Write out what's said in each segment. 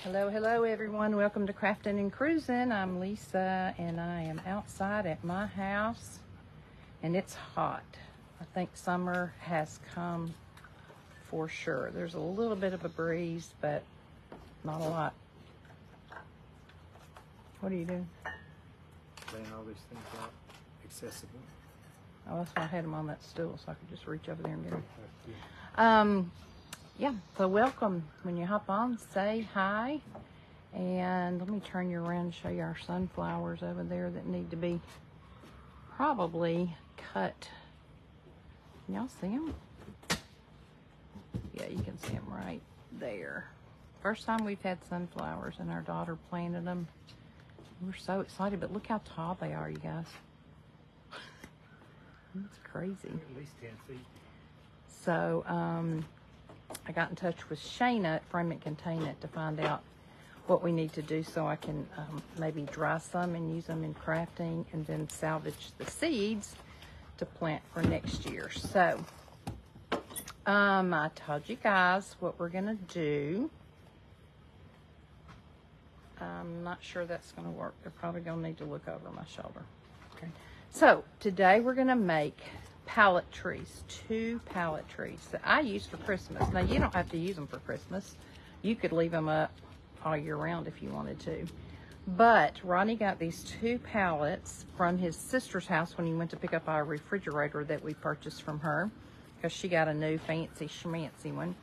Hello, hello everyone. Welcome to Crafting and Cruising. I'm Lisa and I am outside at my house and it's hot. I think summer has come for sure. There's a little bit of a breeze, but not a lot. What are you doing? Laying all these things out accessible. Oh, that's why I had them on that stool so I could just reach over there and get them. Yeah, so welcome. When you hop on, say hi. And let me turn you around and show you our sunflowers over there that need to be probably cut. Can y'all see them? Yeah, you can see them right there. First time we've had sunflowers and our daughter planted them. We're so excited, but look how tall they are, you guys. It's crazy. At least 10 feet. So, I got in touch with Shayna at Frame It Contain It to find out what we need to do so I can maybe dry some and use them in crafting and then salvage the seeds to plant for next year. So, I told you guys what we're going to do. I'm not sure that's going to work. They're probably going to need to look over my shoulder. Okay. So, today we're going to make pallet trees, 2 pallet trees that I use for Christmas. Now, you don't have to use them for Christmas. You could leave them up all year round if you wanted to. But Ronnie got these 2 pallets from his sister's house when he went to pick up our refrigerator that we purchased from her, because she got a new fancy schmancy one.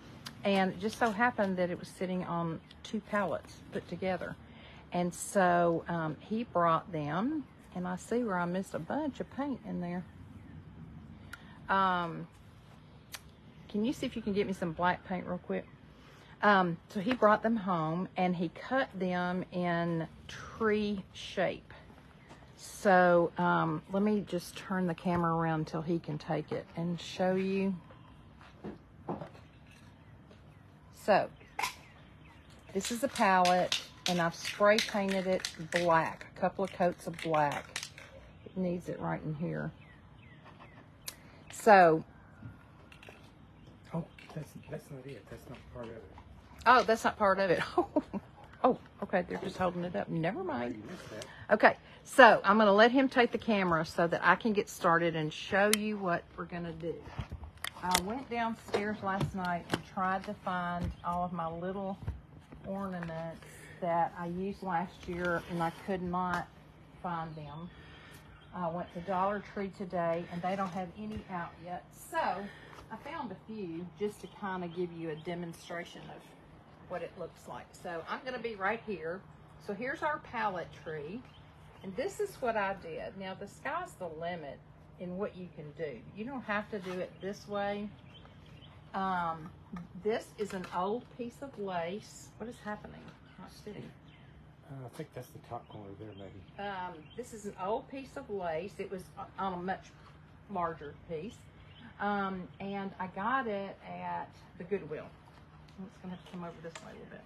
And it just so happened that it was sitting on 2 pallets put together. And so he brought them, and I see where I missed a bunch of paint in there. Can you see if you can get me some black paint real quick? So he brought them home and he cut them in tree shape. So let me just turn the camera around until he can take it and show you. So this is a palette and I've spray painted it black, a couple of coats of black. It needs it right in here. So, Oh, that's not it. That's not part of it. oh, that's not part of it. Oh, okay, they're just holding it up. Never mind. You missed that. Okay, so I'm going to let him take the camera so that I can get started and show you what we're going to do. I went downstairs last night and tried to find all of my little ornaments that I used last year and I could not find them. I went to Dollar Tree today and they don't have any out yet. So I found a few just to kind of give you a demonstration of what it looks like. So I'm going to be right here. So here's our pallet tree. And this is what I did. Now the sky's the limit in what you can do. You don't have to do it this way. This is an old piece of lace. What is happening? Not steady. I think that's the top corner there, maybe. This is an old piece of lace. It was on a much larger piece. And I got it at the Goodwill. I'm just going to have to come over this way a little bit.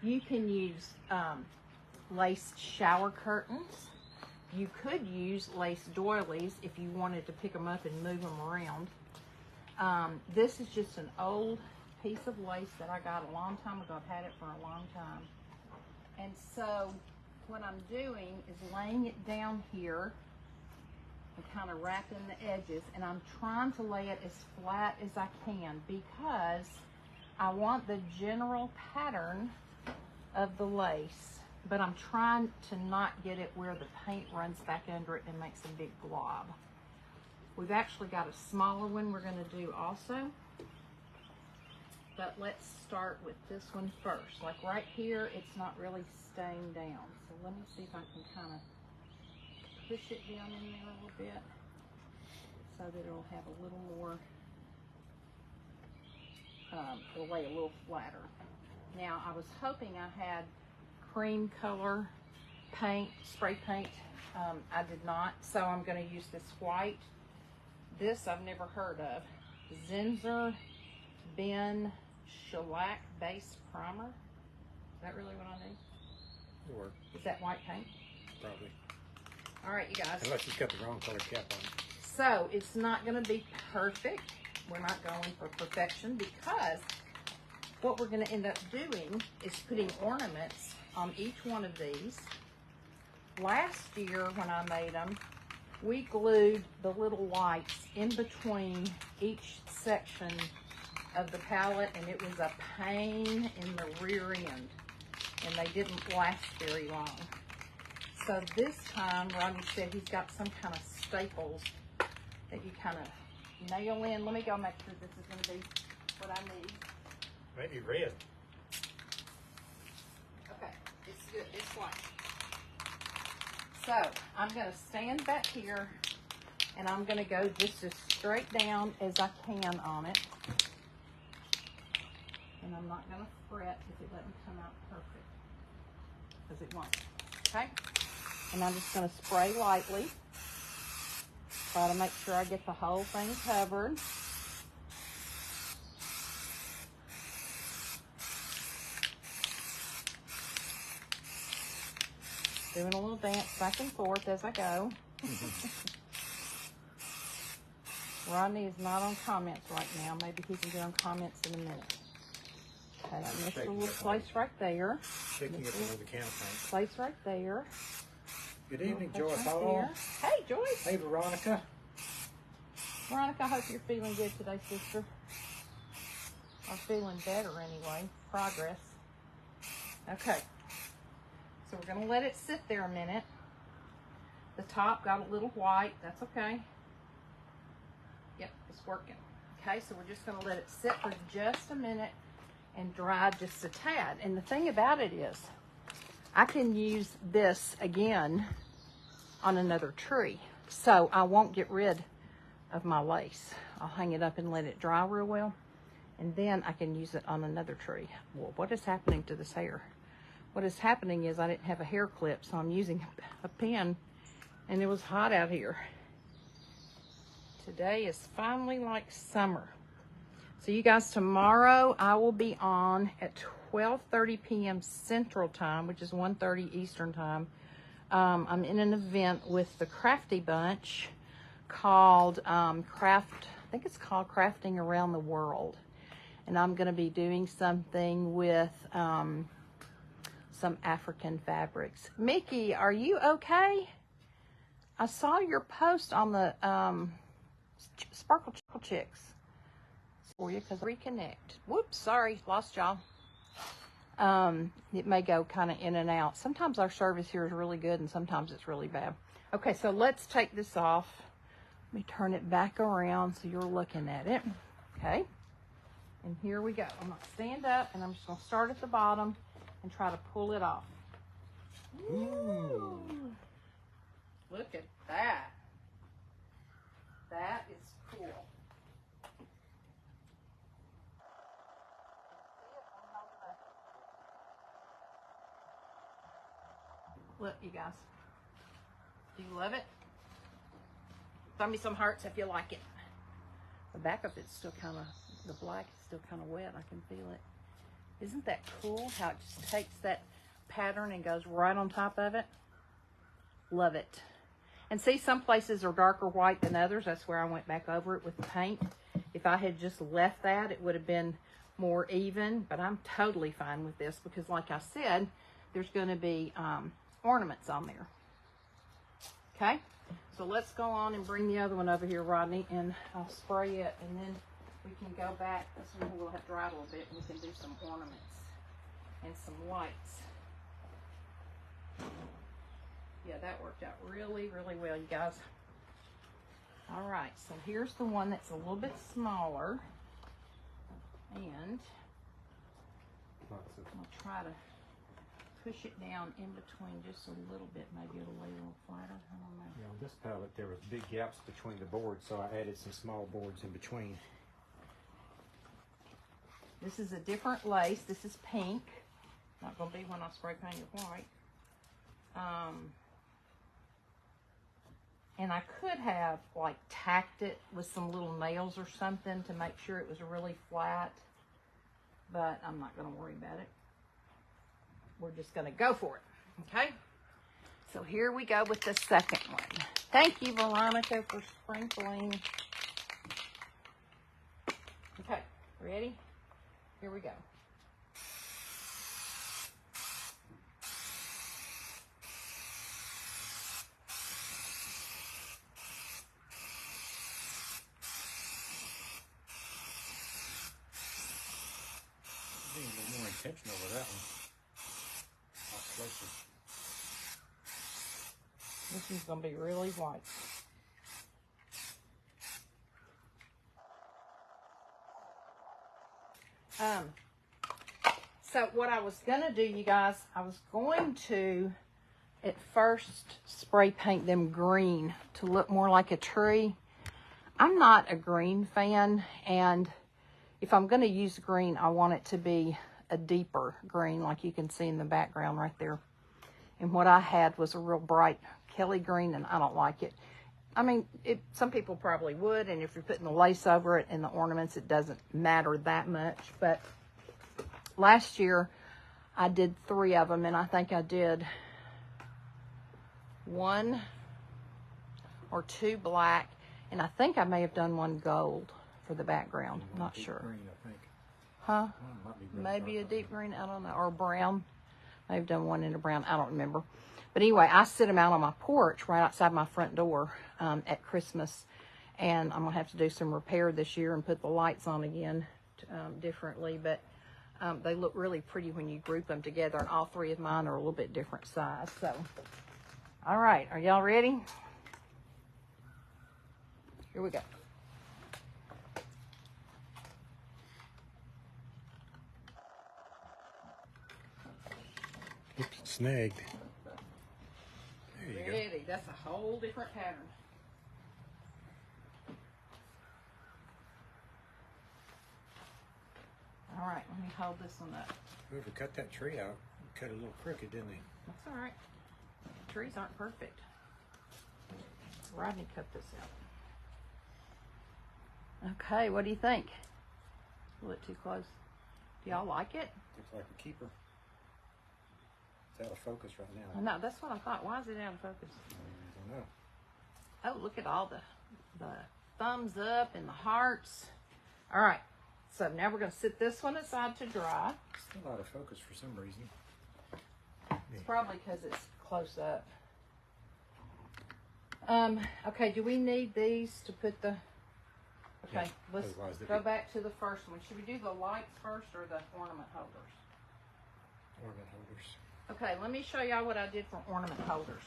You can use lace shower curtains. You could use lace doilies if you wanted to pick them up and move them around. This is just an old piece of lace that I got a long time ago. I've had it for a long time. And so what I'm doing is laying it down here and kind of wrapping the edges, and I'm trying to lay it as flat as I can because I want the general pattern of the lace, but I'm trying to not get it where the paint runs back under it and makes a big glob. We've actually got a smaller one we're going to do also. But let's start with this one first. Like right here, it's not really staying down. So let me see if I can kind of push it down in there a little bit so that it'll have a little more, it'll lay a little flatter. Now, I was hoping I had cream color paint, spray paint. I did not, so I'm going to use this white. This I've never heard of. Zinsser Ben Shellac Base Primer. Is that really what I need? It'll work. Is that white paint? Probably. All right, you guys. Unless you've got the wrong color cap on it. So it's not going to be perfect. We're not going for perfection because what we're going to end up doing is putting ornaments on each one of these. Last year when I made them, we glued the little lights in between each section of the palette, and it was a pain in the rear end, and they didn't last very long. So this time, Rodney said he's got some kind of staples that you kind of nail in. Let me go make sure this is going to be what I need. Maybe red. Okay, it's good. It's white. So I'm going to stand back here, and I'm going to go just as straight down as I can on it. And I'm not going to fret if it doesn't come out perfect, because it won't. Okay? And I'm just going to spray lightly. Try to make sure I get the whole thing covered. Doing a little dance back and forth as I go. Rodney is not on comments right now. Maybe he can get on comments in a minute. Okay, I missed a little place right there. Shaking it over the camera. Place right there. Good evening, Place Joyce right Hall. there. Hey, Joyce. Hey, Veronica. Veronica, I hope you're feeling good today, sister. Or feeling better anyway. Progress. Okay. So we're going to let it sit there a minute. The top got a little white. That's okay. Yep, it's working. Okay, so we're just going to let it sit for just a minute and dry just a tad. And the thing about it is, I can use this again on another tree. So I won't get rid of my lace. I'll hang it up and let it dry real well. And then I can use it on another tree. Well, what is happening to this hair? What is happening is I didn't have a hair clip, so I'm using a pen, and it was hot out here. Today is finally like summer. So you guys, tomorrow I will be on at 12:30 p.m. Central Time, which is 1:30 Eastern Time. I'm in an event with the Crafty Bunch called I think it's called Crafting Around the World. And I'm going to be doing something with some African fabrics. Mickey, are you okay? I saw your post on the Sparkle Chicks for you because reconnect. Whoops, sorry, lost y'all. It may go kind of in and out. Sometimes our service here is really good and sometimes it's really bad. Okay, so let's take this off. Let me turn it back around so you're looking at it. Okay, and here we go. I'm going to stand up and I'm just going to start at the bottom and try to pull it off. Ooh. Look at that. That is cool. Look, you guys. Do you love it? Throw me some hearts if you like it. The back of it's still kind of, the black is still kind of wet. I can feel it. Isn't that cool how it just takes that pattern and goes right on top of it? Love it. And see, some places are darker white than others. That's where I went back over it with the paint. If I had just left that, it would have been more even. But I'm totally fine with this because, like I said, there's going to be ornaments on there. Okay? So let's go on and bring the other one over here, Rodney, and I'll spray it, and then we can go back. This one will have dried a little bit, and we can do some ornaments and some lights. Yeah, that worked out really, really well, you guys. All right, so here's the one that's a little bit smaller, and I'll try to push it down in between just a little bit. Maybe it'll lay a little flatter. I don't know. Yeah, on this palette, there was big gaps between the boards, so I added some small boards in between. This is a different lace. This is pink. Not going to be when I spray paint it white. And I could have like tacked it with some little nails or something to make sure it was really flat, but I'm not going to worry about it. We're just going to go for it. Okay. So here we go with the second one. Thank you, Veronica, for sprinkling. Okay. Ready? Here we go. attention over that one. Not closer. This one's gonna be really white. So what I was gonna do, you guys, I was going to at first spray paint them green to look more like a tree. I'm not a green fan, and if I'm gonna use green, I want it to be a deeper green, like you can see in the background right there. And what I had was a real bright Kelly green, and I don't like it. I mean, some people probably would, and if you're putting the lace over it and the ornaments, it doesn't matter that much. But last year, I did 3 of them, and I think I did 1 or 2 black, and I think I may have done 1 gold for the background. I'm not sure. Green, I think. Huh? Might be green, Maybe a dark green. deep green, I don't know, or brown. I've done 1 in a brown, I don't remember. But anyway, I sit them out on my porch right outside my front door at Christmas, and I'm gonna have to do some repair this year and put the lights on again differently, but they look really pretty when you group them together, and all 3 of mine are a little bit different size. So, all right, are y'all ready? Here we go. Oops, snagged. There you go. Ready, that's a whole different pattern. All right, let me hold this one up. Whoever cut that tree out, cut it a little crooked, didn't they? That's all right. Trees aren't perfect. Rodney cut this out. Okay, what do you think? A little too close. Do y'all like it? Looks like a keeper. It's out of focus right now. No, that's what I thought. Why is it out of focus? I don't know. Oh, look at all the thumbs up and the hearts. All right, so now we're going to sit this one aside to dry. It's still out of focus for some reason. It's probably because it's close up. Okay, do we need these to put the... Okay, Yeah, let's otherwise they'd go be- back to the first one. Should we do the lights first or the ornament holders? Ornament holders. Okay, let me show y'all what I did for ornament holders.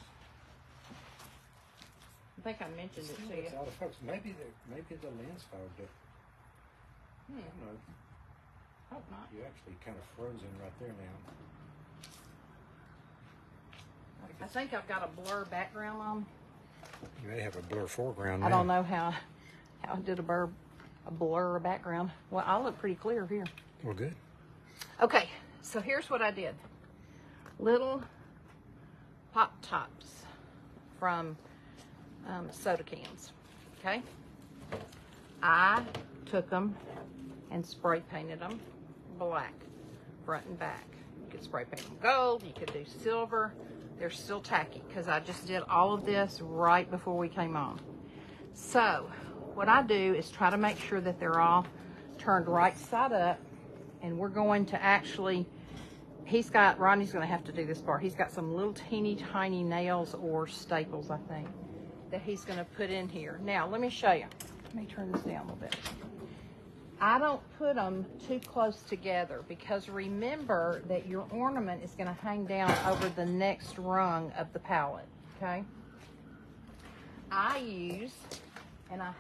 I think I mentioned it to you. It's out of focus. Maybe the lens fogged it. I don't know. Hope not. You actually kind of frozen right there now. I think I've got a blur background on. You may have a blur foreground. I don't know how I did a blur background. Well, I look pretty clear here. Well, good. Okay, so here's what I did. Little pop tops from soda cans, okay? I took them and spray painted them black, front and back. You could spray paint them gold, you could do silver. They're still tacky because I just did all of this right before we came on. So what I do is try to make sure that they're all turned right side up, and we're going to actually, Rodney's gonna have to do this part. He's got some little teeny tiny nails or staples, I think, that he's gonna put in here. Now, let me show you. Let me turn this down a little bit. I don't put them too close together because remember that your ornament is gonna hang down over the next rung of the palette, okay? I use, and I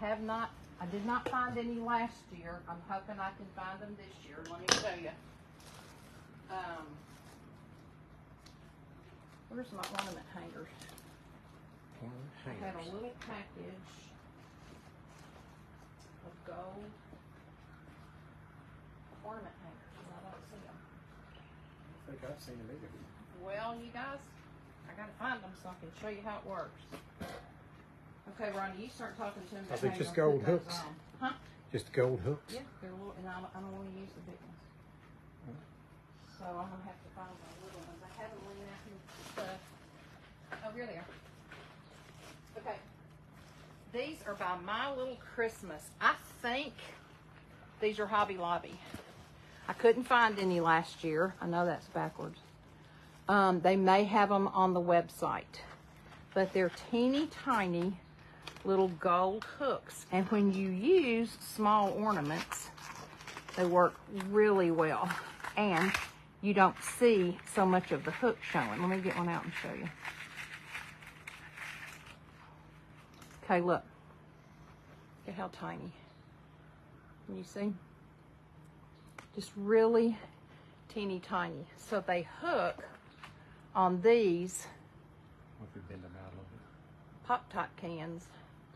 did not find any last year. I'm hoping I can find them this year. Let me show you. Where's my ornament hangers? I had a little package of gold ornament hangers, and I don't see them. I think I've seen them either. Well, you guys, I gotta find them so I can show you how it works. Okay, Ronnie, you start talking to him. Are they about just how you're gold gonna put those hooks? on. Huh? Just gold hooks? Yeah, they're little, and I don't want to use the big ones. So I'm gonna have to find my little ones. I had them laying out here with stuff. Oh, here they are. Okay. These are by My Little Christmas. I think these are Hobby Lobby. I couldn't find any last year. I know that's backwards. They may have them on the website, but they're teeny tiny little gold hooks. And when you use small ornaments, they work really well. And you don't see so much of the hook showing. Let me get one out and show you. Okay, look. Look at how tiny. Can you see? Just really teeny tiny. So they hook on these What if we bend them out a little bit? Pop-Tart cans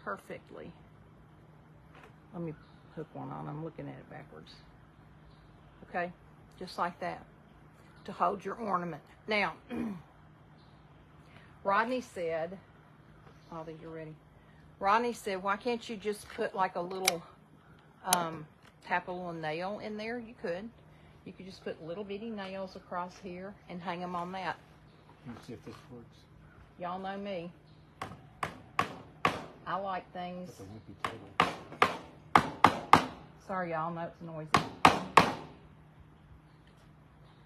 perfectly. Let me hook one on. I'm looking at it backwards. Okay, just like that, to hold your ornament. Now, Rodney said, I think you're ready. Rodney said, why can't you just put like a little, tap a little nail in there? You could. You could just put little bitty nails across here and hang them on that. Let's see if this works. Y'all know me. I like things. That's a wimpy table. Sorry, y'all know it's noisy.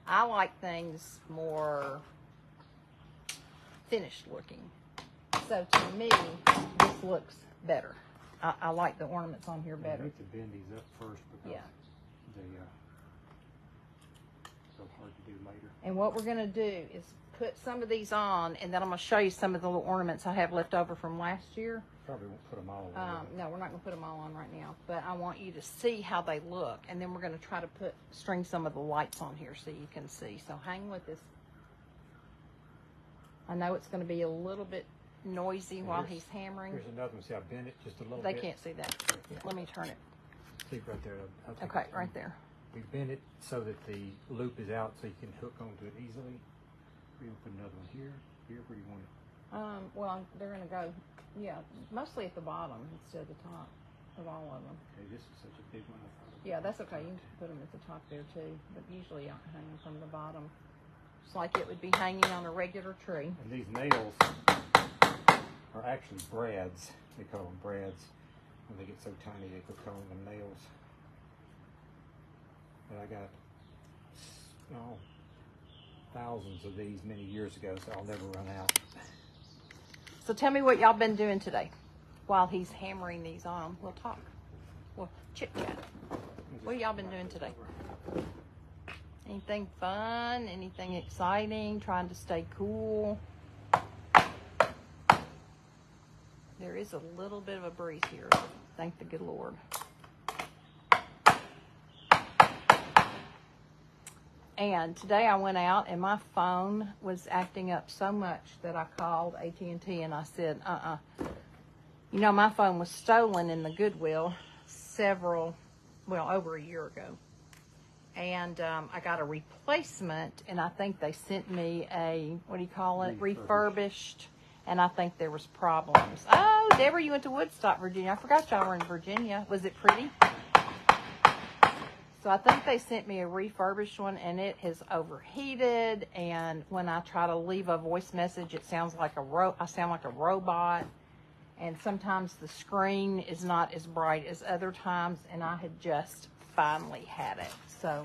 I like things more finished looking. So to me, this looks better. I like the ornaments on here We better. need to bend these up first because Yeah. they so hard to do later. And what we're gonna do is put some of these on, and then I'm gonna show you some of the little ornaments I have left over from last year. Probably won't put them all on. No, we're not gonna put them all on right now, but I want you to see how they look, and then we're gonna try to string some of the lights on here so you can see. So hang with us. I know it's gonna be a little bit noisy while he's hammering. Here's another one. See, I bend it just a little They bit. can't see that. Let me turn it. See right there. I'll take Okay, it. right there. We bend it so that the loop is out so you can hook onto it easily. We're gonna put another one here. Here, where do you want it? Well, they're gonna go, yeah, mostly at the bottom instead of the top of all of them. Okay, this is such a big one. I thought it Yeah, was- that's okay. You can put them at the top there too, but usually I hang them from the bottom. Just like it would be hanging on a regular tree. And these nails are actually brads. They call them brads. When they get so tiny, they quit calling them nails. But I got thousands of these many years ago, so I'll never run out. So tell me what y'all been doing today while he's hammering these on. We'll talk. We'll chit chat. What have y'all been doing today? Anything fun? Anything exciting? Trying to stay cool? There is a little bit of a breeze here. Thank the good Lord. And today I went out and my phone was acting up so much that I called AT&T and I said, You know, my phone was stolen in the Goodwill over a year ago. And I got a replacement, and I think they sent me a, what do you call it? Refurbished. And I think there was problems. Oh, Deborah, you went to Woodstock, Virginia. I forgot y'all were in Virginia. Was it pretty? So I think they sent me a refurbished one, and it has overheated. And when I try to leave a voice message, it sounds like I sound like a robot. And sometimes the screen is not as bright as other times, and I had just finally had it. So